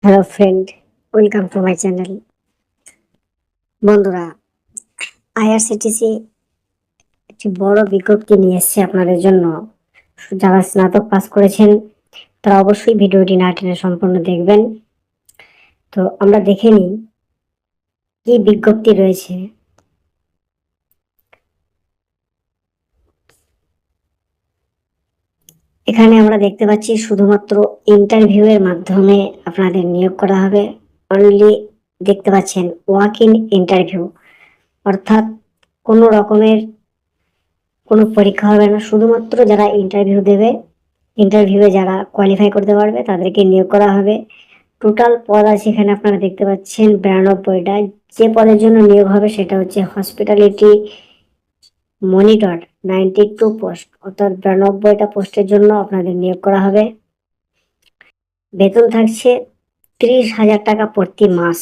Hello friend, welcome to my channel. বন্ধুরা, IRCTC একটি বড় বিজ্ঞপ্তি নিয়ে এসেছে আপনাদের জন্য। যারা স্নাতক পাস করেছেন তারা অবশ্যই ভিডিওটি না টেনে সম্পূর্ণ দেখবেন। তো আমরা দেখে নিই কি বিজ্ঞপ্তি রয়েছে। এখানে আমরা দেখতে পাচ্ছি শুধুমাত্র ইন্টারভিউ এর মাধ্যমে আপনাদের নিয়োগ করা হবে। অনলি দেখতে পাচ্ছেন ওয়াক ইন ইন্টারভিউ, অর্থাৎ কোনো রকমের কোনো পরীক্ষা হবে না। শুধুমাত্র যারা ইন্টারভিউ দেবে, ইন্টারভিউয়ে যারা কোয়ালিফাই করতে পারবে তাদেরকে নিয়োগ করা হবে। টোটাল পদ আছে এখানে আপনারা দেখতে পাচ্ছেন 92টা। যে পদের জন্য নিয়োগ হবে সেটা হচ্ছে হসপিটালিটি মনিটর, 92 পোস্ট, অর্থাৎ 92টা পোস্টের জন্য আপনাদের নিয়োগ করা হবে। বেতন থাকছে 30,000 টাকা প্রতি মাস,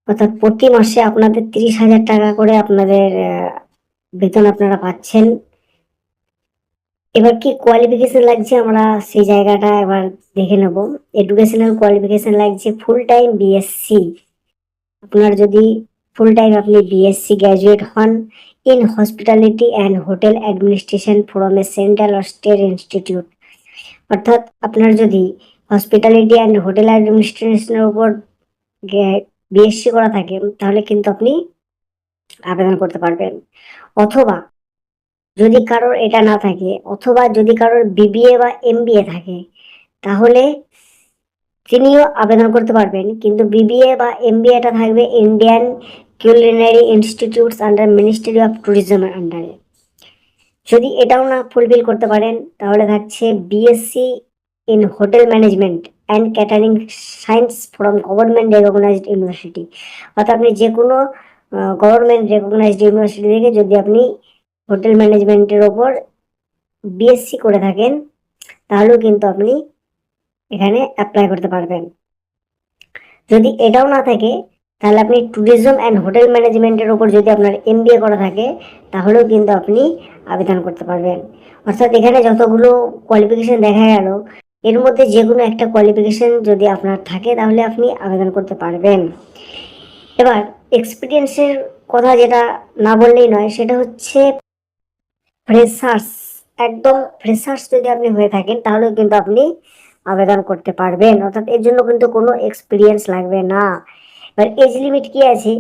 অর্থাৎ প্রতি মাসে আপনাদের 30,000 টাকা করে আপনাদের বেতন আপনারা পাচ্ছেন। এবার কি কোয়ালিফিকেশন লাগছে আমরা সেই জায়গাটা এবার দেখে নেব। এডুকেশনাল কোয়ালিফিকেশন লাগছে ফুল টাইম বিএসসি। আপনার যদি ফুল টাইম আপনি বিএসসি গ্র্যাজুয়েট হন in hospitality and hotel administration from a central or state institute, অর্থাৎ আপনার যদি হসপিটালিটি অ্যান্ড হোটেল অ্যাডমিনিস্ট্রেশনের উপর বিএসসি করা থাকে তাহলে কিন্তু আপনি আবেদন করতে পারবেন। অথবা যদি কারোর এটা না থাকে, অথবা যদি কারোর বিবিএ বা এমবিএ থাকে, তাহলে তিনিও আবেদন করতে পারবেন। কিন্তু বিবিএ বা এমবিএটা থাকবে Indian culinary institutes under ministry of ট্যুরিজমের আন্ডারে। যদি এটাও না ফুলফিল করতে পারেন তাহলে থাকছে BSc in hotel management and catering science from government recognised university, অর্থাৎ আপনি যে কোনো গভর্নমেন্ট রেকগনাইজড ইউনিভার্সিটি থেকে যদি আপনি হোটেল ম্যানেজমেন্টের ওপর বিএসসি করে থাকেন তাহলেও কিন্তু আপনি এখানে অ্যাপ্লাই করতে পারবেন। যদি এটাও না থাকে তাহলে আপনি ট্যুরিজম অ্যান্ড হোটেল ম্যানেজমেন্টের ওপর যদি আপনার এমবিএ করা থাকে তাহলেও কিন্তু আপনি আবেদন করতে পারবেন। অর্থাৎ এখানে যতগুলো কোয়ালিফিকেশন দেখা গেল এর মধ্যে যে কোনো একটা কোয়ালিফিকেশন যদি আপনার থাকে তাহলে আপনি আবেদন করতে পারবেন। এবার এক্সপিরিয়েন্সের কথা যেটা না বললেই নয়, সেটা হচ্ছে ফ্রেশার্স। একদম ফ্রেশার্স যদি আপনি হয়ে থাকেন তাহলে কিন্তু আপনি আবেদন করতে পারবেন, অর্থাৎ এর জন্য কিন্তু কোনো এক্সপিরিয়েন্স লাগবে না। এবার এজ লিমিট কি আছে?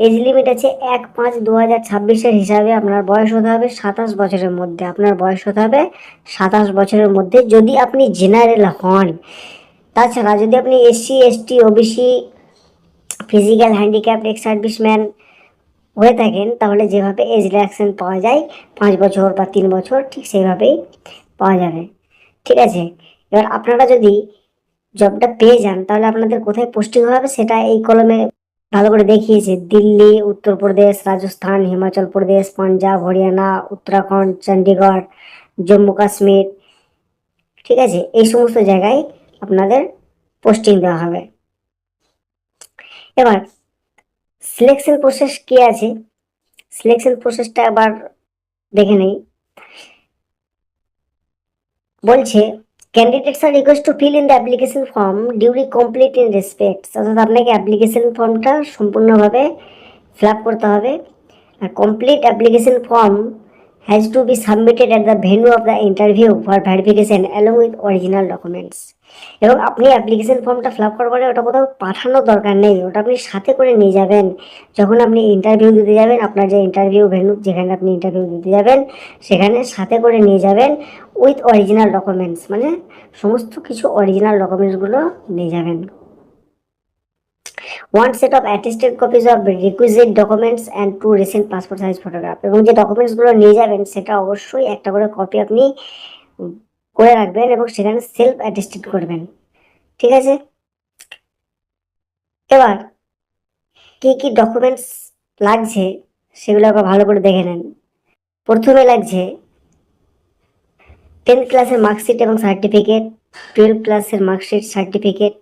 এজ লিমিট আছে 1/5/2026 হিসাবে আপনার বয়স হতে হবে 27 বছরের মধ্যে। আপনার বয়স হতে হবে 27 বছরের মধ্যে যদি আপনি জেনারেল হন। তাছাড়া যদি আপনি SC ST OBC physical handicap ex serviceman হয়ে থাকেন তাহলে যেভাবে এজ রিল্যাক্সেশন পাওয়া যায় 5 বছর বা 3 বছর, ঠিক সেইভাবেই পাওয়া যাবে। ঠিক আছে, এবার আপনারা যদি জবটা পেয়ে যান তাহলে আপনাদের কোথায় পোস্টিং হবে সেটা এই কলমে ভালো করে দেখিয়েছে। দিল্লি, উত্তরপ্রদেশ, রাজস্থান, হিমাচল প্রদেশ, পাঞ্জাব, হরিয়ানা, উত্তরাখণ্ড, চণ্ডীগড়, জম্মু কাশ্মীর, ঠিক আছে, এই সমস্ত জায়গায় আপনাদের পোস্টিং দেওয়া হবে। এবার সিলেকশন প্রসেস কি আছে, সিলেকশন প্রসেসটা আবার দেখে নেই। বলছে candidates are request to fill in the application form duly complete in respect, অর্থাৎ আপনাকে অ্যাপ্লিকেশন ফর্মটা সম্পূর্ণভাবে ফিল আপ করতে হবে। আর complete application form has to be submitted at the venue of the interview for verification along with original documents. এবং আপনি application ফর্মটা ফিল আপ করার পরে ওটা কোথাও পাঠানোর দরকার নেই, ওটা আপনি সাথে করে নিয়ে যাবেন। যখন আপনি ইন্টারভিউ দিতে যাবেন, আপনার যে ইন্টারভিউ ভেন্যু যেখানে আপনি ইন্টারভিউ দিতে যাবেন সেখানে সাথে করে নিয়ে যাবেন উইথ অরিজিনাল ডকুমেন্টস, মানে সমস্ত কিছু অরিজিনাল ডকুমেন্টসগুলো নিয়ে যাবেন। One set of attested copies of requisite documents and 2 recent passport size photograph, এবং যে ডকুমেন্টসগুলো নিয়ে যাবেন সেটা অবশ্যই একটা করে কপি আপনি করে রাখবেন এবং সেখানে সেলফ অ্যাটেস্টেড করবেন। ঠিক আছে, এবার কি কি ডকুমেন্টস লাগছে সেগুলো আবার ভালো করে দেখে নেন। প্রথমে লাগছে 10th ক্লাসের মার্কশিট এবং সার্টিফিকেট, 12 ক্লাসের মার্কশিট সার্টিফিকেট,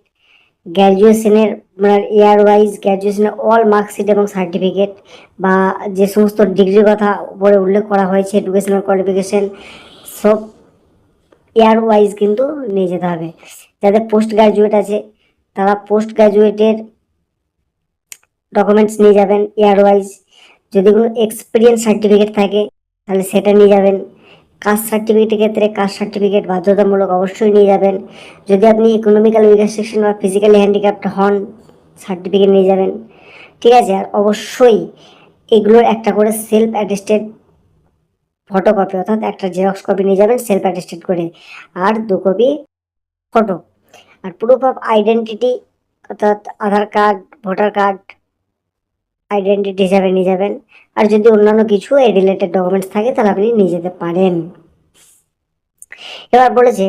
গ্র্যাজুয়েশনের মানে ইয়ার ওয়াইজ গ্র্যাজুয়েশনের অল মার্কশিট এবং সার্টিফিকেট, বা যে সমস্ত ডিগ্রির কথা উপরে উল্লেখ করা হয়েছে এডুকেশনাল কোয়ালিফিকেশন সব ইয়ার ওয়াইজ কিন্তু নিয়ে যেতে হবে। যাদের পোস্ট গ্রাজুয়েট আছে তারা পোস্ট গ্রাজুয়েটের ডকুমেন্টস নিয়ে যাবেন ইয়ার ওয়াইজ। যদি কোনো এক্সপিরিয়েন্স সার্টিফিকেট থাকে তাহলে সেটা নিয়ে যাবেন। কাস্ট সার্টিফিকেটের ক্ষেত্রে কাস্ট সার্টিফিকেট বাধ্যতামূলক অবশ্যই নিয়ে যাবেন। যদি আপনি ইকোনমিক্যাল উইকার সেকশন বা ফিজিক্যালি হ্যান্ডিক্যাপ্ট হন, সার্টিফিকেট নিয়ে যাবেন। ঠিক আছে, আর অবশ্যই এগুলোর একটা করে সেলফ অ্যাটেস্টেড ফটোকপি, অর্থাৎ একটা জেরক্স কপি নিয়ে যাবেন সেলফ অ্যাটেস্টেড করে, আর 2 কপি ফটো। আর প্রুফ অফ আইডেন্টিটি অর্থাৎ Aadhaar card, voter card identity হিসাবে নিয়ে যাবেন। আর যদি অন্যান্য কিছু এই রিলেটেড ডকুমেন্টস থাকে তাহলে আপনি নিয়ে যেতে পারেন। এবার বলেছে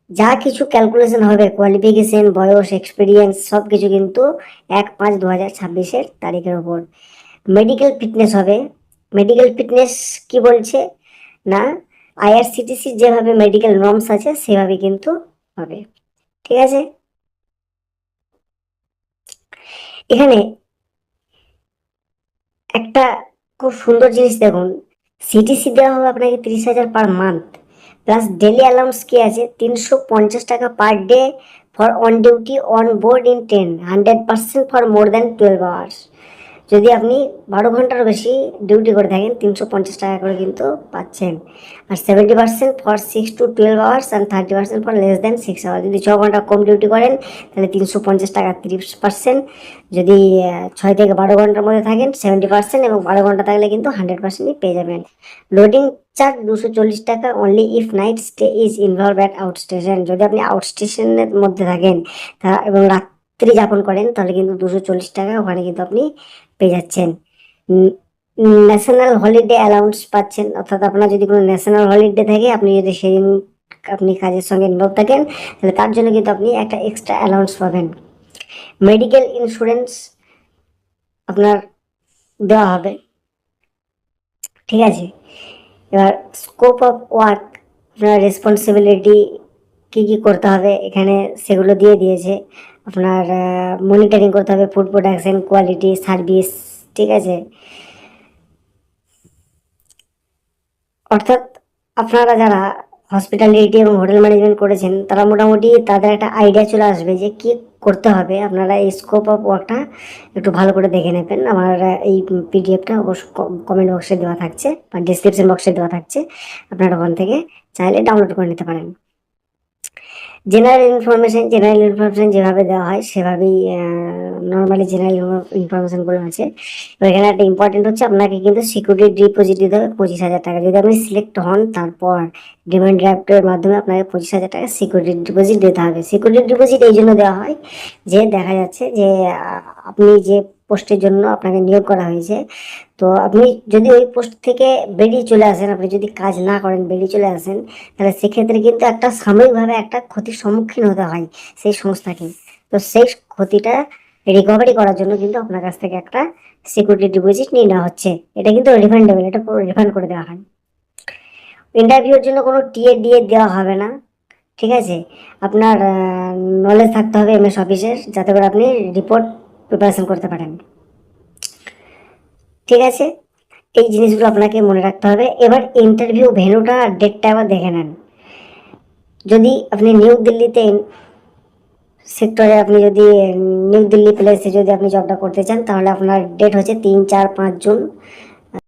যা কিছু ক্যালকুলেশন হবে, কোয়ালিফিকেশন, বয়স, এক্সপিরিয়েন্স সব কিছু কিন্তু 1/5/2026 তারিখের ওপর। মেডিকেল ফিটনেস হবে। মেডিকেল ফিটনেস কি বলছে না, আইআরসিটিসি যেভাবে মেডিকেল নর্মস আছে সেভাবে কিন্তু হবে। ঠিক আছে, এখানে একটা খুব সুন্দর জিনিস দেখুন, সিটিসি দেওয়া হবে আপনাকে 30,000 per month, plus daily allowance কি আছে 350 টাকা per day for on duty on board in train, 100% for more than 12 hours. যদি আপনি 12 ঘন্টার বেশি ডিউটি করে থাকেন 350 টাকা করে কিন্তু পাচ্ছেন। আর 70% for 6 to 12 hours and 30% for less than 6 hours. যদি 6 ঘন্টা কম ডিউটি করেন তাহলে 350 টাকা 30%। যদি 6 থেকে 12 ঘন্টার মধ্যে থাকেন 70%, এবং 12 ঘন্টা থাকলে কিন্তু 100%ই পেয়ে যাবেন। লোডিং চার্জ 240 টাকা only if night stay is involve at out station. যদি আপনি আউট স্টেশনের মধ্যে থাকেন এবং রাত্রি যাপন করেন তাহলে কিন্তু 240 টাকা ওখানে কিন্তু আপনি পেয়ে যাচ্ছেন। ন্যাশনাল হলিডে অ্যালাউন্স পাচ্ছেন, অর্থাৎ আপনার যদি কোনো ন্যাশনাল হলিডে থাকে, আপনি যদি সেদিন আপনি কাজের সঙ্গে ইনভলভ থাকেন তাহলে তার জন্য কিন্তু আপনি একটা এক্সট্রা অ্যালাউন্স পাবেন। মেডিকেল ইন্স্যুরেন্স আপনার দেওয়া হবে। ঠিক আছে, এবার স্কোপ অফ ওয়ার্ক, আপনার রেসপন্সিবিলিটি কী কী করতে হবে এখানে সেগুলো দিয়ে দিয়েছে। আপনার মনিটরিং করতে হবে ফুড প্রোডাকশন, কোয়ালিটি, সার্ভিস। ঠিক আছে, অর্থাৎ আপনারা যারা হসপিটালিটি এবং হোটেল ম্যানেজমেন্ট করেছেন তারা মোটামুটি তাদের একটা আইডিয়া চলে আসবে যে কি করতে হবে। আপনারা এই স্কোপ অফ ওয়ার্কটা একটু ভালো করে দেখে নেবেন। আমার এই পিডিএফটা অবশ্য কমেন্ট বক্সে দেওয়া থাকছে বা ডিসক্রিপশন বক্সে দেওয়া থাকছে, আপনারা ওখান থেকে চাইলে ডাউনলোড করে নিতে পারেন। জেনারেল ইনফরমেশন যেভাবে দেওয়া হয় সেভাবেই নর্মালি জেনারেল ইনফরমেশনগুলো আছে। এখানে একটা ইম্পর্টেন্ট হচ্ছে আপনাকে কিন্তু সিকিউরিটি ডিপোজিট দিতে হবে 25,000 টাকা। যদি আপনি সিলেক্ট হন তারপর ডিমান্ড ড্রাফটের মাধ্যমে আপনাকে 25,000 টাকা সিকিউরিটি ডিপোজিট দিতে হবে। সিকিউরিটি ডিপোজিট এই জন্য দেওয়া হয় যে দেখা যাচ্ছে যে আপনি যে পোস্টের জন্য আপনাকে নিয়োগ করা হয়েছে, তো আপনি যদি ওই পোস্ট থেকে বেরিয়ে চলে আসেন, আপনি যদি কাজ না করেন বেরিয়ে চলে আসেন, তাহলে সেক্ষেত্রে কিন্তু একটা সাময়িকভাবে একটা ক্ষতির সম্মুখীন হতে হয় সেই সংস্থাকে। তো সেই ক্ষতিটা রিকভারি করার জন্য কিন্তু আপনার কাছ থেকে একটা সিকিউরিটি ডিপোজিট নিয়ে নেওয়া হচ্ছে। এটা কিন্তু রিফান্ডেবল, এটা পুরো রিফান্ড করে দেওয়া হয়। ইন্টারভিউর জন্য কোনো টিএ ডিএ দেওয়া হবে না। ঠিক আছে, আপনার নলেজ থাকতে হবে এমএস অফিসের, যাতে করে আপনি রিপোর্ট প্রিপারেশন করতে পারেন। ঠিক আছে, এই জিনিসগুলো আপনাকে মনে রাখতে হবে। এবার ইন্টারভিউ ভেন্যুটা ডেটটা আবার দেখে নেন। যদি আপনি নিউ দিল্লিতে সেক্টরে, আপনি যদি নিউ দিল্লি প্লেসে যদি আপনি জবটা করতে চান তাহলে আপনার ডেট হচ্ছে 3, 4, 5 জুন